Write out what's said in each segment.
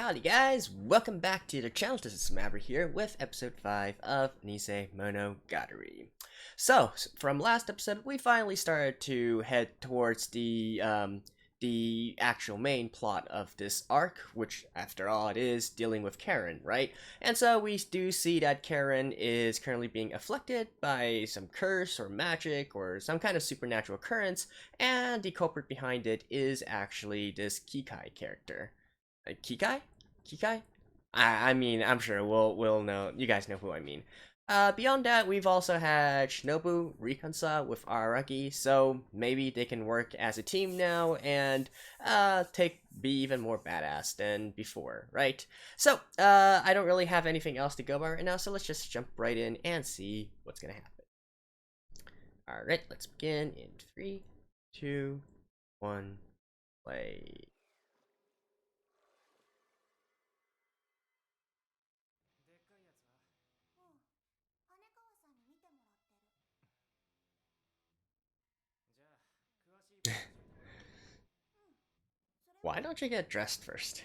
Howdy guys, welcome back to the channel. This is Mabber here with episode 5 of Nisemonogatari. So, from last episode, we finally started to head towards the actual main plot of this arc, which after all it is dealing with Karen, right? And so we do see that Karen is currently being afflicted by some curse or magic or some kind of supernatural occurrence, and the culprit behind it is actually this Kikai character. Kikai? Kikai? I mean, I'm sure we'll know. You guys know who I mean. Beyond that, we've also had Shinobu reconcile with Araragi, so maybe they can work as a team now and be even more badass than before, right? So, I don't really have anything else to go by right now, so let's just jump right in and see what's gonna happen. Alright, let's begin in 3, 2, 1, play. Why don't you get dressed first?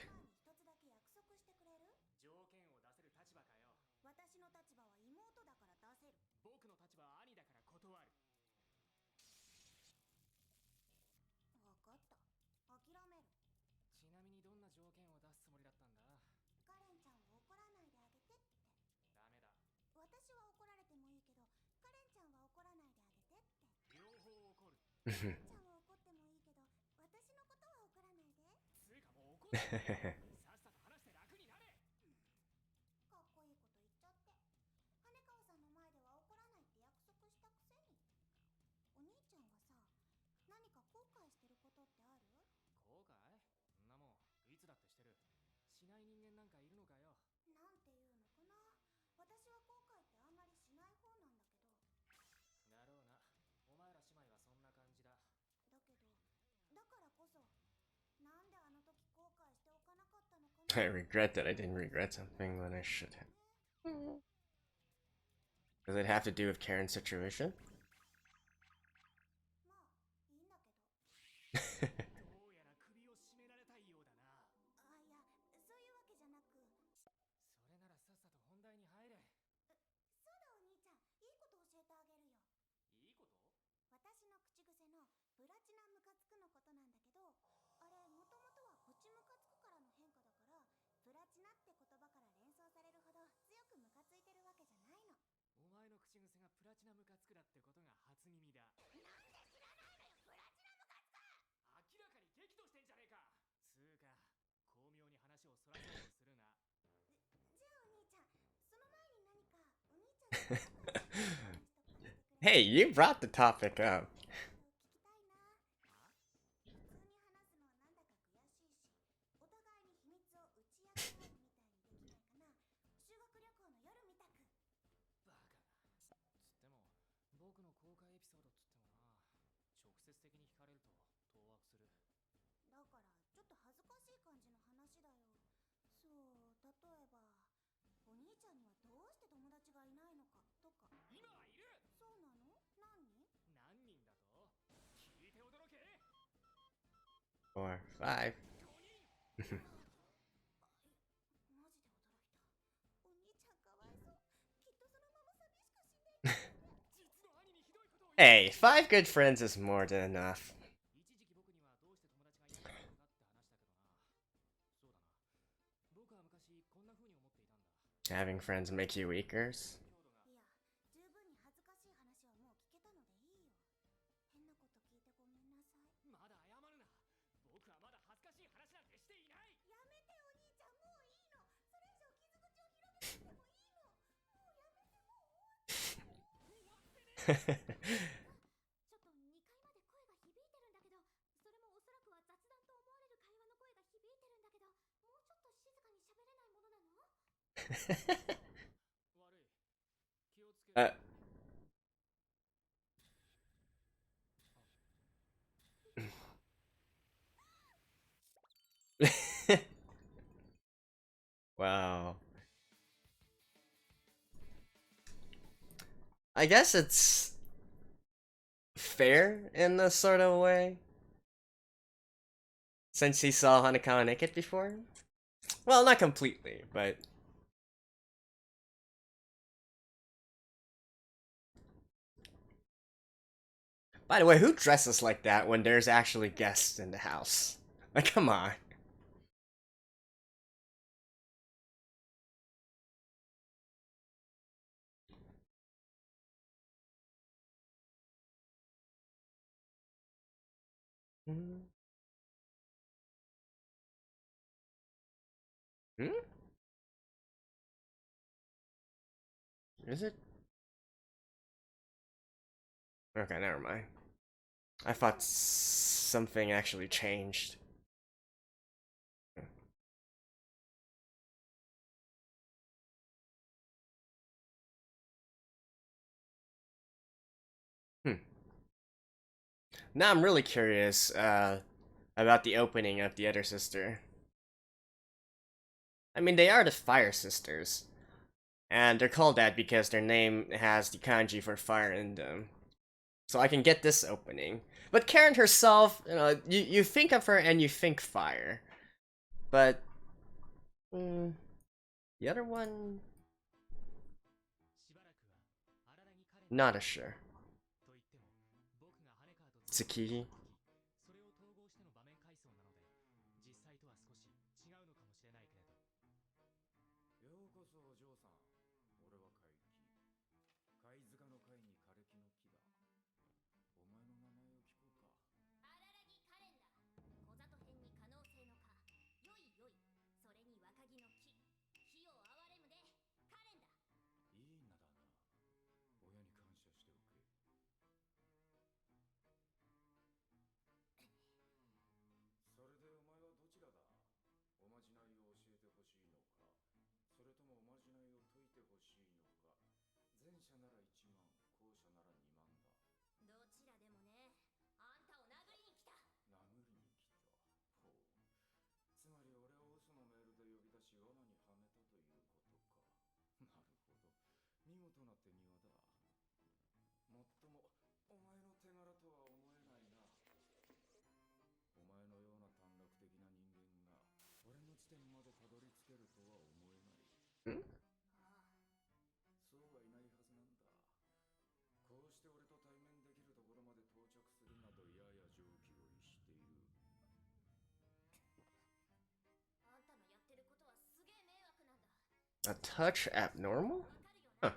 I regret that I didn't regret something that I should have. Does it have to do with Karen's situation? Hey, you brought the topic up. Four, five. Hey, 5 good friends is more than enough. Having friends make you weaker. uh. Wow. I guess it's fair in a sort of way. Since he saw Hanakawa naked before. Well, not completely, but by the way, who dresses like that when there's actually guests in the house? Like, come on. Hmm? Is it? Okay, never mind. I thought something actually changed. Hmm. Now I'm really curious about the opening of the other sister. I mean, they are the Fire Sisters, and they're called that because their name has the kanji for fire in them. So I can get this opening. But Karen herself, you think of her and you think fire. But the other one, not as sure. Tsukiji. Hmm? A touch abnormal? Huh.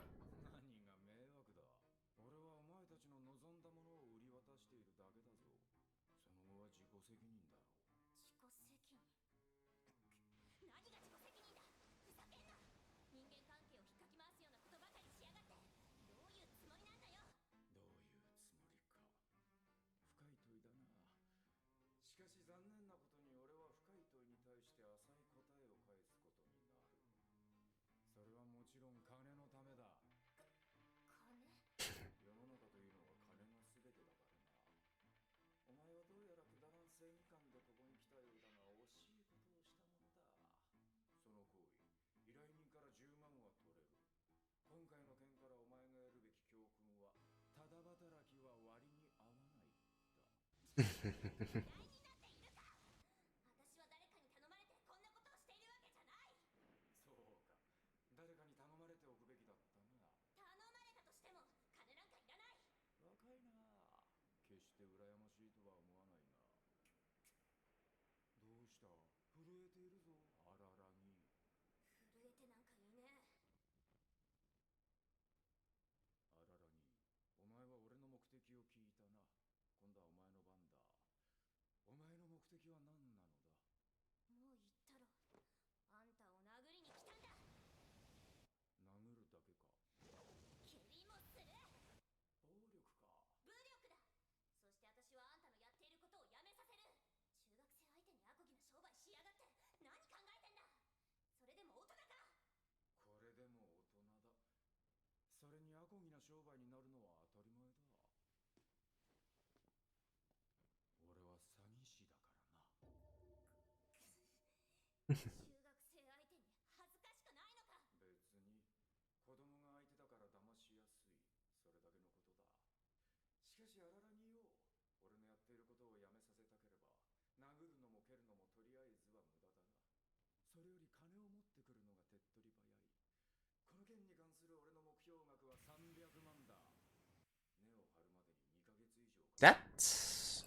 That's...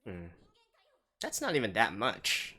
Hmm. That's not even that much.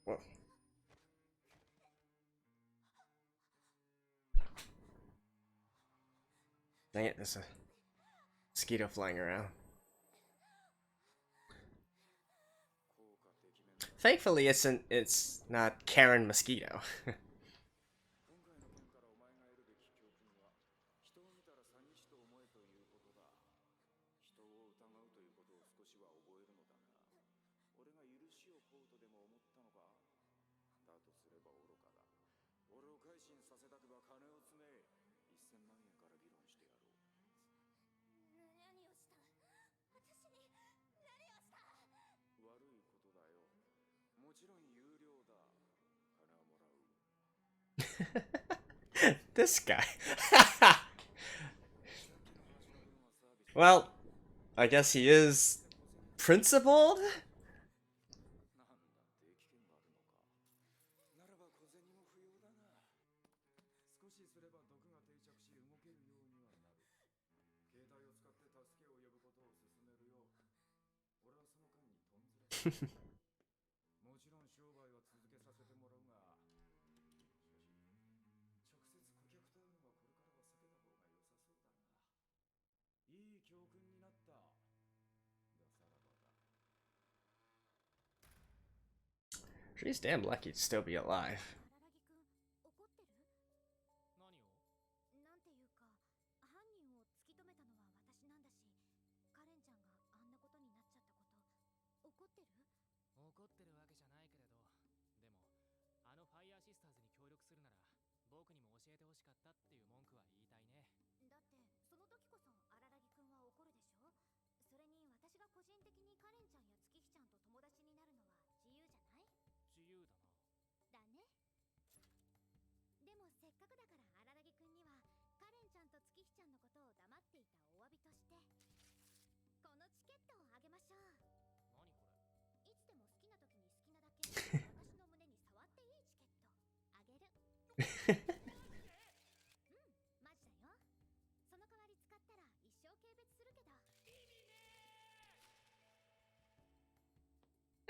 Well, dang it, there's a mosquito flying around. Thankfully, it's not Karen Mosquito. This guy. Well, I guess he is principled? She's damn lucky to still be alive.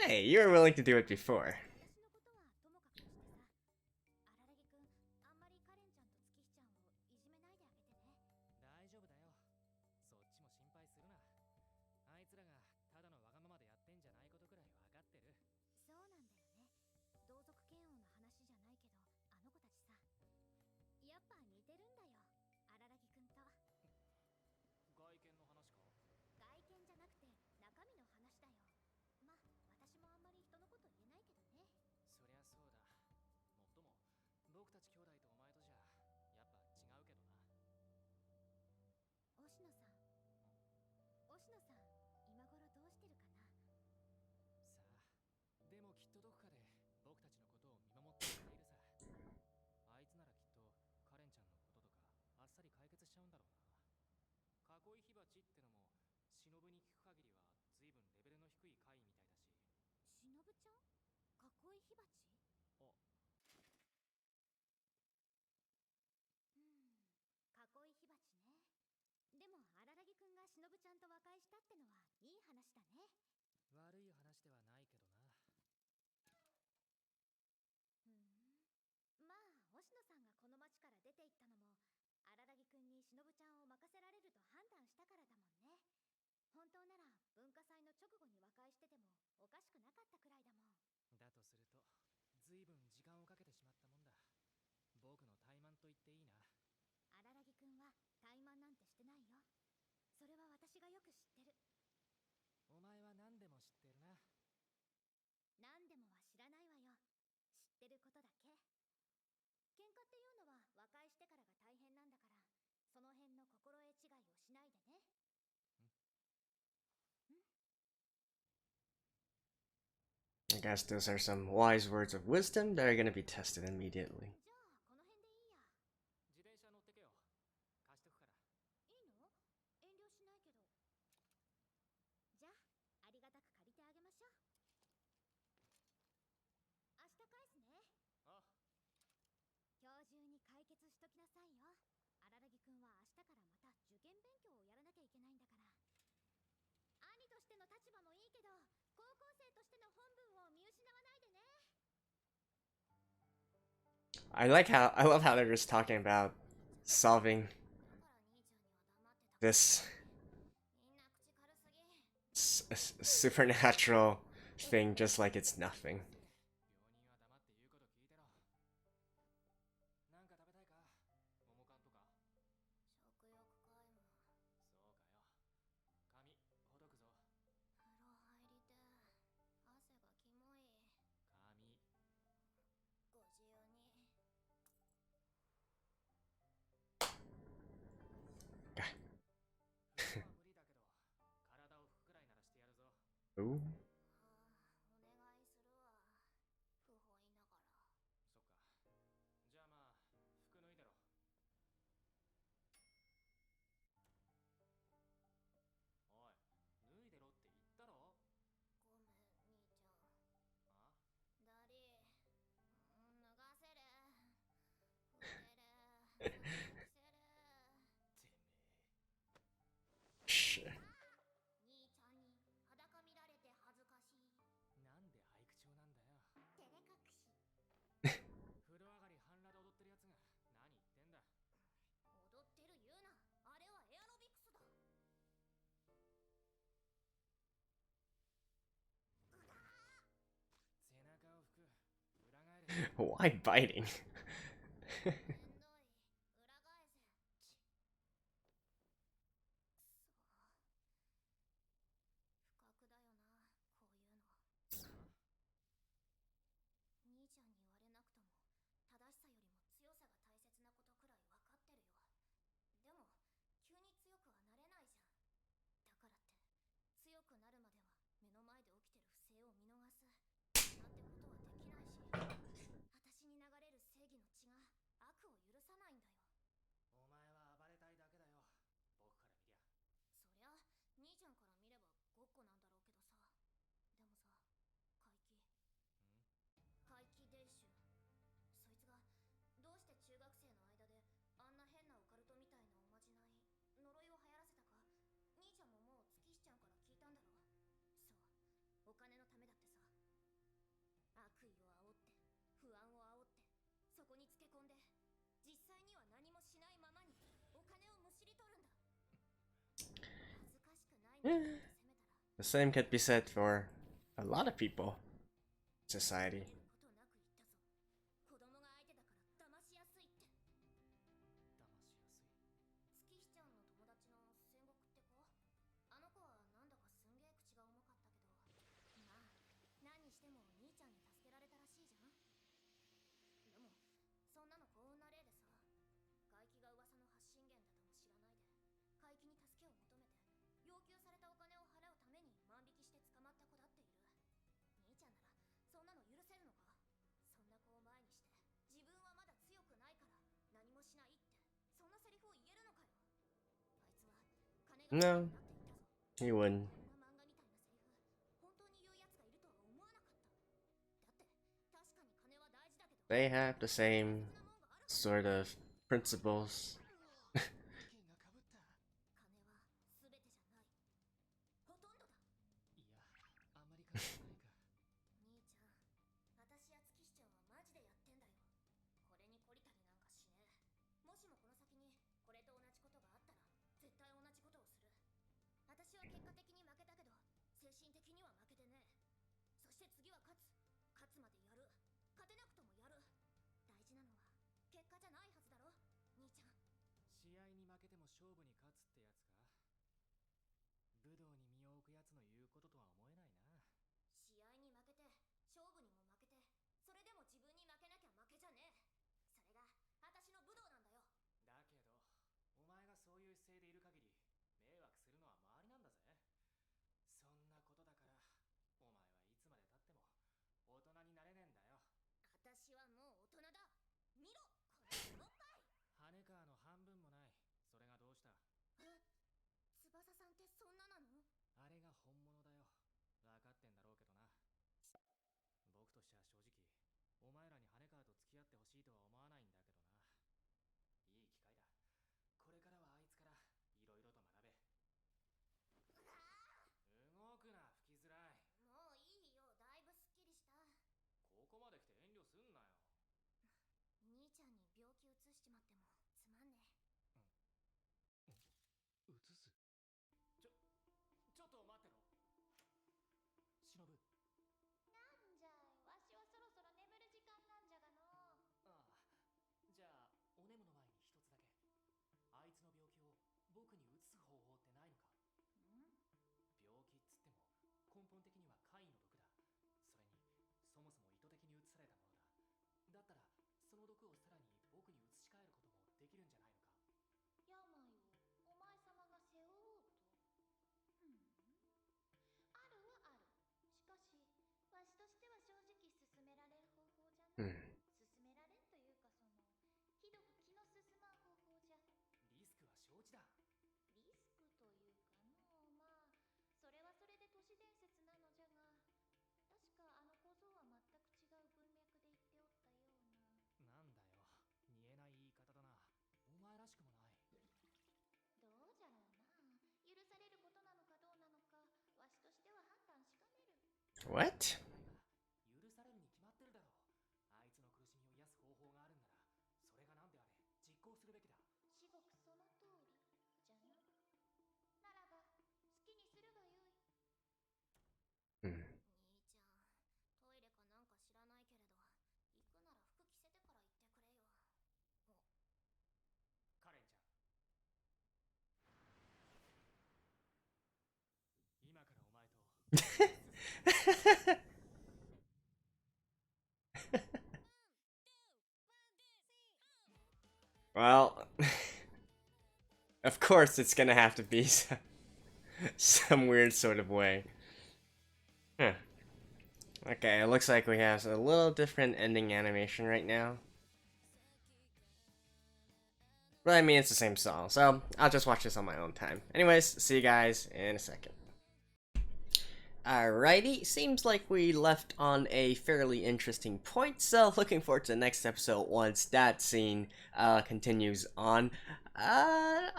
Hey, you were willing to do it before. 囲火鉢ってのも忍に聞く限りは随分レベルの低い怪異みたいだし。忍ちゃん？囲い火鉢？あ、囲い火鉢ね。でも荒木くんが忍ちゃんと和解したってのはいい話だね。悪い話ではないけどな。まあ星野さんがこの町から出て行ったのも荒木くんに忍ちゃんを任せられると判断したからだもんね。本当なら文化祭の直後に和解しててもおかしくなかったくらいだもん。だとすると随分時間をかけてしまったもんだ。僕の怠慢と言っていいな。荒木くんは怠慢なんてしてないよ。それは私がよく知ってる。お前は何でも知ってるな。何でもは知らないわよ。知ってることだけ。喧嘩っていうのは和解してからが大変なんだから、その辺の心得違いをしないでね。I guess those are some wise words of wisdom that are going to be tested immediately. じゃあこの辺でいいや。自転車乗ってけよ。貸しとくから。いいの？遠慮しないけど。じゃあありがたく借りてあげましょう。明日返すね。あ、今日中に解決しときなさいよ。荒木くんは明日からまた受験勉強をやらなきゃいけないんだから。兄としての立場もいいけど、高校生としての本分を見失わないでね。I love how they're just talking about solving this supernatural thing just like it's nothing. 病人は黙って言うこと聞いてろ。なんか食べたいか？桃缶とか。食欲皆無。そうかよ。髪ほどくぞ。風呂入りて汗がキモい。髪。ご自由に。風呂は無理だけど体を拭くくらいならしてやるぞ。Ooh. お願いするわ。不本意ながら。そっか。じゃあまあ服脱いでろ。おい、脱いでろって言ったろ。ごめん兄ちゃん。あ？ダリー、脱がせる。触れる。着せる。てめえ。Shit. 兄ちゃんに裸見られて恥ずかしい。なんで俳句調なんだよ。照れ隠し。風呂上がり半裸で踊ってるやつが何言ってんだ。踊ってる言うな。あれはエアロビクスだ。背中を拭く。裏返れ。Why biting? めんどい。裏返せ。くそ。不覚だよな、こういうの。兄ちゃんに言われなくとも正しさよりも強さが大切なことくらい分かってるよ。でも急に強くはなれないじゃん。だからって強くなるまでは目の前で起きてる不正を見逃すなんてことはできないし、私に流れる正義の血が悪を許さないんだよ。お前は暴れたいだけだよ。僕から見りゃ。そりゃ兄ちゃんから見ればごっこなんだろうけどさ。でもさ、怪奇伝習、そいつがどうして中学生の間であんな変なオカルトみたいなおまじない呪いを流行らせたか、兄ちゃんももう月日ちゃんから聞いたんだろ。そう、お金のためだってさ。悪意を煽って不安を煽ってそこにつけ込んで、実際には何もしないままにお金をむしり取るんだ。恥ずかしくないのって責めたら The same could be said for a lot of people in society. ことなく言ったぞ。子供が相手だから騙しやすいって。騙しやすい。月日ちゃんの友達の戦国って子、あの子はなんだかすんげえ口が重かったけど、まあ何にしても兄ちゃんに助けられたらしいじゃん。でもそんなの幸運な例でさ、怪奇が噂の発信源だとも知らないで怪奇に助けを求めて要求されたお金を払うために万引きして捕まった子だっている。兄ちゃんならそんなの許せるのか？ No, he wouldn't. こんな漫画みたいなセリフ本当に言うやつがいるとは思わなかった。だって確かに金は大事だけど They have the 大 same 切なもんがある。 sort of principles. 意見がかぶった。金は全てじゃない、ほとんどだ。いや、あんまり関係ないか。兄ちゃん、私や月日ちゃんはマジでやってんだよ。これに懲りたりなんかしねえ。もしもこの先にこれと同じことがあったら絶対同じことをする。私は結果的に負けたけど精神的には負けてねえ。そして次は勝つ。勝つまでやる。勝てなくともやる。大事なのは結果じゃないはずだろ兄ちゃん。試合に負けても勝負に勝つってやつか。武道に身を置くやつの言うこととは思えないな。試合に負けて勝負にも負けて、それでも自分に負けなきゃ負けじゃねえ。それが私の武道なんだよ。だけど、お前がそういう姿勢でいる限り迷惑するのは周りなんだぜ。そんなことだから、お前はいつまでたっても大人になれねえんだよ。私はもう大人だ。見ろこのおっぱい。羽川の半分もない。それがどうした？翼さんってそんななの？あれが本物だよ。分かってんだろうけどな。僕としては正直、お前らに羽川と付き合ってほしいとは思わないんだけどな。いい機会だ。これからはあいつからいろいろと学べ。動くな、吹きづらい。もういいよ、だいぶすっきりした。ここまで来て遠慮すんなよ。兄ちゃんに病気うつしちまってもつまんねえ。移す。ちょっと待ってろ。忍。なんじゃい、わしはそろそろ眠る時間なんじゃがの。ああ、じゃあおねむの前に一つだけ。あいつの病気を僕に移す方法ってないのか？病気っつっても根本的には怪異の毒だ。それにそもそも意図的に移されたものだ。だったらその毒をさらに僕に移し替えることもできるんじゃないのか？病をお前様が背負おうと。あるはある。しかしわしとしては正直進められる方法じゃな Hmm. い。進められんというか、そのひどく気の進まん方法じゃ。リスクは承知だ。リスクというかの、まあそれはそれで都市伝説なのじゃが、確かあの小僧は全く違う文脈で言っておったような。なんだよ、煮えない言い方だな。お前らしくもない。どうじゃろうな。許されることなのかどうなのか、わしとしては判断しかねる。 What? 許されるに決まってるだろう。あいつの苦しみを癒す方法があるんなら、それが何であれ実行するべきだ。至極その通りじゃな。ならば好きにするがよい。 Hmm. 兄ちゃん、トイレかなんか知らないけれど、行くなら服着せてから行ってくれよ。カレンちゃん、今からお前とWell, of course it's gonna have to be some weird sort of way. Huh. Okay, it looks like we have a little different ending animation right now. But I mean, it's the same song, so I'll just watch this on my own time. Anyways, see you guys in a second. Alrighty, seems like we left on a fairly interesting point, so looking forward to the next episode once that scene continues on. I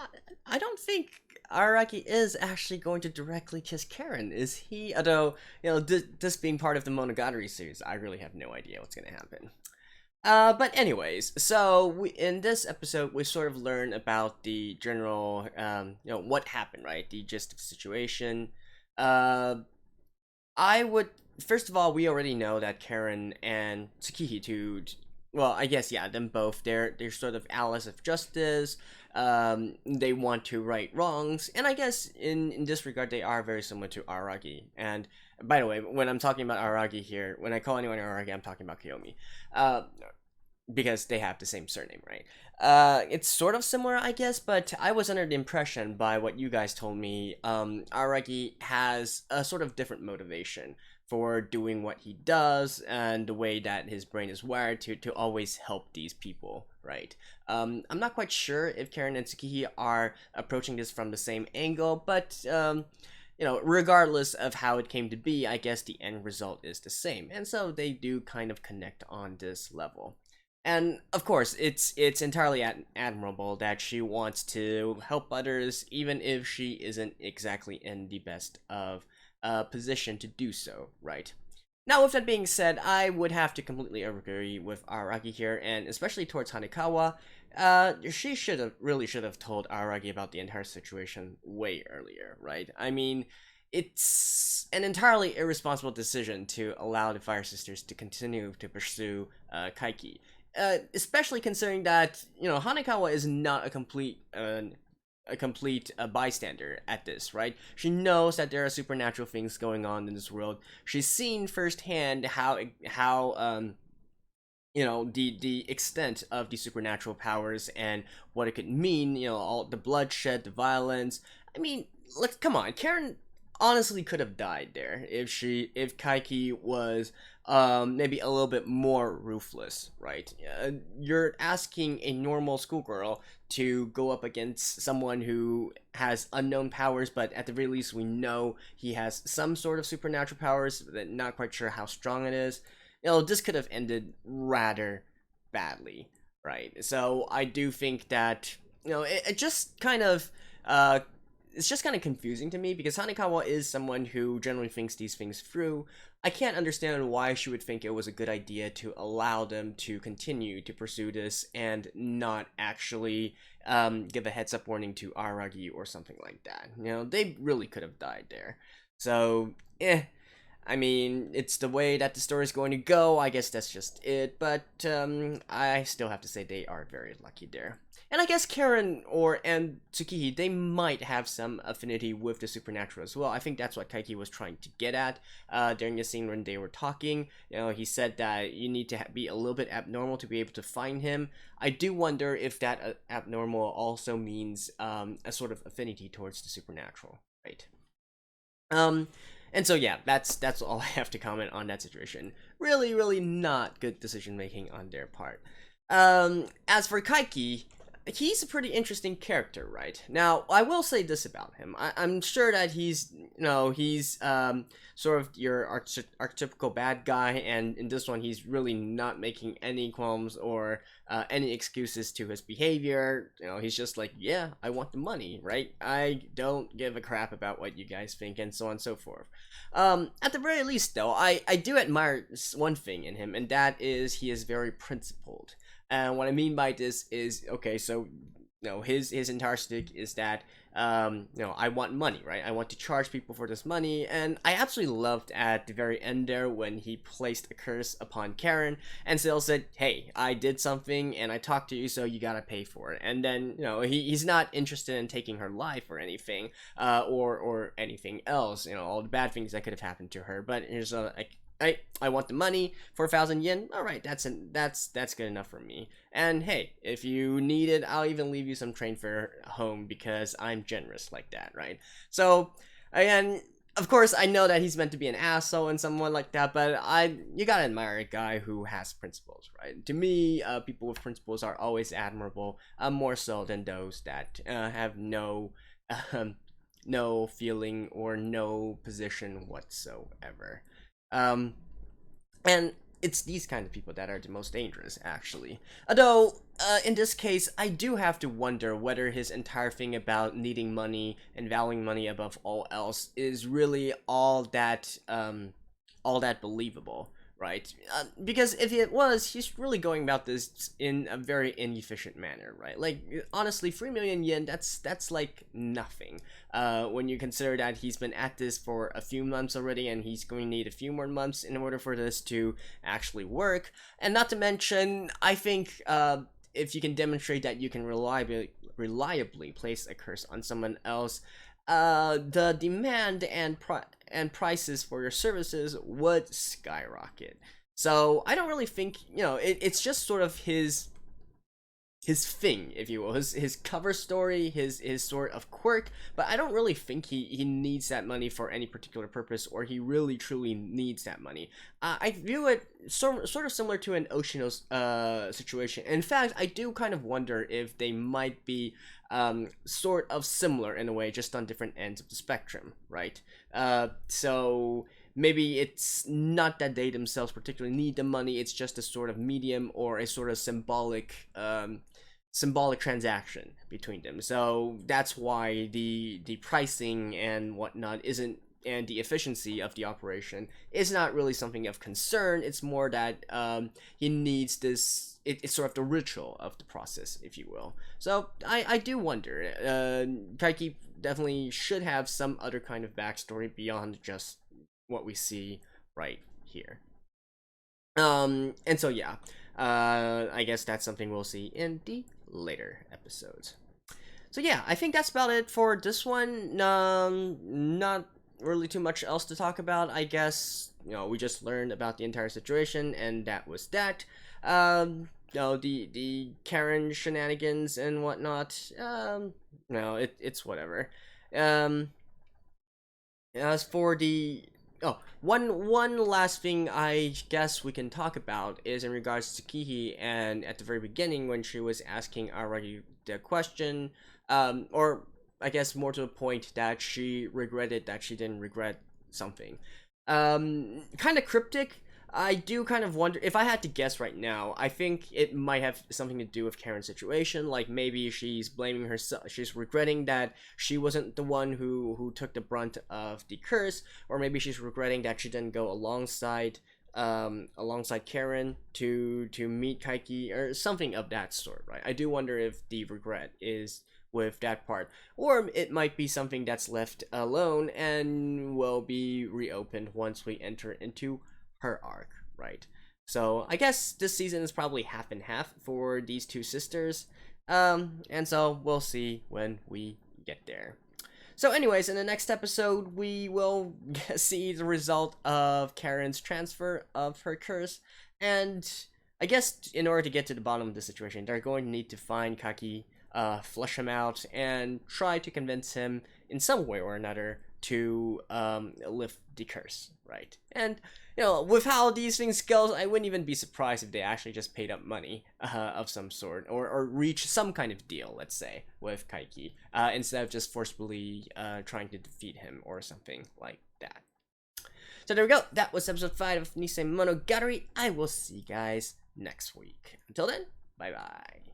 don't think Araki is actually going to directly kiss Karen, is he? Although, you know, this being part of the Monogatari series, I really have no idea what's going to happen. But anyways, so in this episode, we sort of learn about the general, what happened, right? The gist of the situation. I would first of all, we already know that Karen and Tsukihito, well, I guess yeah, them both. They're sort of allies of justice. They want to right wrongs, and I guess in this regard, they are very similar to Aragi. And by the way, when I'm talking about Aragi here, when I call anyone Aragi, I'm talking about Kiyomi. Because they have the same surname, right? It's sort of similar, I guess, but I was under the impression by what you guys told me, Araki has a sort of different motivation for doing what he does and the way that his brain is wired to always help these people right? I'm not quite sure if Karen and Tsukihi are approaching this from the same angle, but regardless of how it came to be, I guess the end result is the same, and so they do kind of connect on this level. And of course, it's entirely admirable that she wants to help others, even if she isn't exactly in the best of position to do so, right? Now, with that being said, I would have to completely agree with Araki here, and especially towards Hanekawa. She should have told Araki about the entire situation way earlier, right? I mean, it's an entirely irresponsible decision to allow the Fire Sisters to continue to pursue Kaiki. Especially considering that Hanekawa is not a complete bystander at this, right? She knows that there are supernatural things going on in this world. She's seen firsthand how the extent of the supernatural powers and what it could mean. All the bloodshed, the violence. I mean, let's come on. Karen honestly could have died there if Kaiki was maybe a little bit more ruthless, right? You're asking a normal schoolgirl to go up against someone who has unknown powers, but at the very least we know he has some sort of supernatural powers, but not quite sure how strong it is. This could have ended rather badly, right? So I do think that it just kind of it's just kind of confusing to me because Hanekawa is someone who generally thinks these things through. I can't understand why she would think it was a good idea to allow them to continue to pursue this and not actually give a heads up warning to Aragi or something like that. They really could have died there. So, I mean, it's the way that the story is going to go. I guess that's just it. But I still have to say they are very lucky there. And I guess Karen and Tsukihi, they might have some affinity with the supernatural as well. I think that's what Kaiki was trying to get at during the scene when they were talking. He said that you need to be a little bit abnormal to be able to find him. I do wonder if that abnormal also means a sort of affinity towards the supernatural, right? And so yeah, that's all I have to comment on that situation. Really, really not good decision making on their part. As for Kaiki, he's a pretty interesting character, right? Now, I will say this about him. I'm sure that he's sort of your archetypical bad guy, and in this one, he's really not making any qualms or any excuses to his behavior. He's just like, yeah, I want the money, right? I don't give a crap about what you guys think, and so on and so forth. At the very least, though, I do admire one thing in him, and that is he is very principled. And what I mean by this is, okay, so his entire stick is that I want money, right? I want to charge people for this money, and I absolutely loved at the very end there when he placed a curse upon Karen, and Sale said, "Hey, I did something, and I talked to you, so you gotta pay for it." And then he's not interested in taking her life or anything, or anything else. All the bad things that could have happened to her, but here's like. I want the money for 1,000 yen. All right, that's good enough for me. And hey, if you need it, I'll even leave you some train fare home because I'm generous like that, right? So again, of course, I know that he's meant to be an asshole and someone like that, but you gotta admire a guy who has principles, right? To me, people with principles are always admirable, more so than those that have no feeling or no position whatsoever. And it's these kind of people that are the most dangerous, actually. Although, in this case, I do have to wonder whether his entire thing about needing money and valuing money above all else is really all that believable, right? Because if it was, he's really going about this in a very inefficient manner, right? Like, honestly, 3 million yen, that's like nothing. When you consider that he's been at this for a few months already, and he's going to need a few more months in order for this to actually work. And not to mention, I think if you can demonstrate that you can reliably place a curse on someone else, the demand and prices for your services would skyrocket. So I don't really think it's just sort of his his thing, if you will, his cover story, his sort of quirk. But I don't really think he needs that money for any particular purpose, or he really truly needs that money. I view it sort of similar to an Oshino's situation. In fact, I do kind of wonder if they might be sort of similar in a way, just on different ends of the spectrum, right? So maybe it's not that they themselves particularly need the money, it's just a sort of medium or a sort of symbolic transaction between them. So that's why the pricing and whatnot isn't, and the efficiency of the operation is not really something of concern. It's more that he needs this. It's sort of the ritual of the process, if you will. So I do wonder. Kaiki definitely should have some other kind of backstory beyond just what we see right here. And so yeah, I guess that's something we'll see in the later episodes. So yeah, I think that's about it for this one. Not really too much else to talk about. I guess we just learned about the entire situation, and that was that. The Karen shenanigans and whatnot. No, it's whatever. As for the one last thing I guess we can talk about is in regards to Kihi, and at the very beginning when she was asking Araki the question, or I guess more to the point that she regretted that she didn't regret something. Kind of cryptic. I do kind of wonder, if I had to guess right now, I think it might have something to do with Karen's situation. Like maybe she's blaming herself, she's regretting that she wasn't the one who took the brunt of the curse, or maybe she's regretting that she didn't go alongside Karen to meet Kaiki, or something of that sort, right? I do wonder if the regret is with that part, or it might be something that's left alone and will be reopened once we enter into her arc, right? So I guess this season is probably half and half for these two sisters, and so we'll see when we get there. So anyways, in the next episode, we will see the result of Karen's transfer of her curse, and I guess in order to get to the bottom of the situation, they're going to need to find Kaki, flush him out, and try to convince him in some way or another to lift the curse, right? And with how these things go, I wouldn't even be surprised if they actually just paid up money of some sort, or reach some kind of deal, let's say, with Kaiki, instead of just forcefully trying to defeat him or something like that. So there we go. That was episode 5 of Nisemonogatari. I will see you guys next week. Until then, bye bye.